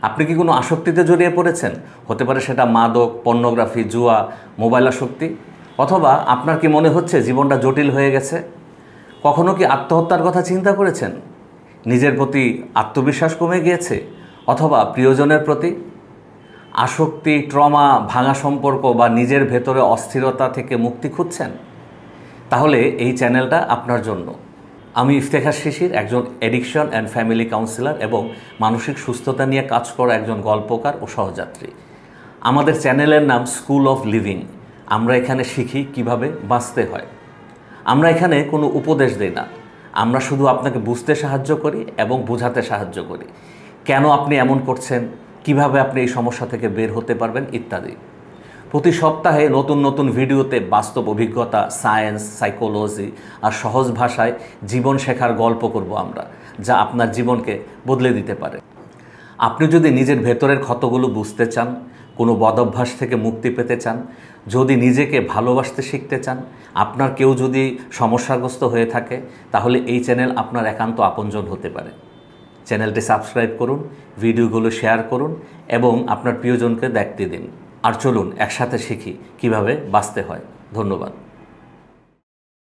আপনি কি কোনো আসক্তিতে জড়িয়ে পড়েছেন? হতে পারে সেটা মাদক, পর্নোগ্রাফি, জুয়া, মোবাইল আসক্তি। অথবা আপনার কি মনে হচ্ছে জীবনটা জটিল হয়ে গেছে? কখনো কি আত্মহত্যার কথা চিন্তা করেছেন? নিজের প্রতি আত্মবিশ্বাস কমে গিয়েছে? অথবা প্রিয়জনের প্রতি? আসক্তি, ট্রমা, ভাঙা সম্পর্ক বা নিজের ভেতরে অস্থিরতা থেকে মুক্তি খুঁজছেন? তাহলে এই চ্যানেলটা আপনার জন্য। আমি ইফতেখার শিশির, একজন অ্যাডিকশন অ্যান্ড ফ্যামিলি কাউন্সিলর এবং মানসিক সুস্থতা নিয়ে কাজ করা একজন গল্পকার ও সহযাত্রী। আমাদের চ্যানেলের নাম স্কুল অফ লিভিং। আমরা এখানে শিখি কিভাবে বাঁচতে হয়। আমরা এখানে কোনো উপদেশ দিই না, আমরা শুধু আপনাকে বুঝতে সাহায্য করি এবং বোঝাতে সাহায্য করি। কেন আপনি এমন করছেন, কিভাবে আপনি এই সমস্যা থেকে বের হতে পারবেন ইত্যাদি। প্রতি সপ্তাহে নতুন নতুন ভিডিওতে বাস্তব অভিজ্ঞতা, সায়েন্স, সাইকোলজি আর সহজ ভাষায় জীবন শেখার গল্প করব আমরা, যা আপনার জীবনকে বদলে দিতে পারে। আপনি যদি নিজের ভেতরের ক্ষতগুলো বুঝতে চান, কোনো বদভ্যাস থেকে মুক্তি পেতে চান, যদি নিজেকে ভালোবাসতে শিখতে চান, আপনার কেউ যদি সমস্যাগ্রস্ত হয়ে থাকে, তাহলে এই চ্যানেল আপনার একান্ত আপনজন হতে পারে। চ্যানেলটি সাবস্ক্রাইব করুন, ভিডিওগুলো শেয়ার করুন এবং আপনার প্রিয়জনকে দেখতে দিন। আর চলুন একসাথে শিখি কিভাবে বাঁচতে হয়। ধন্যবাদ।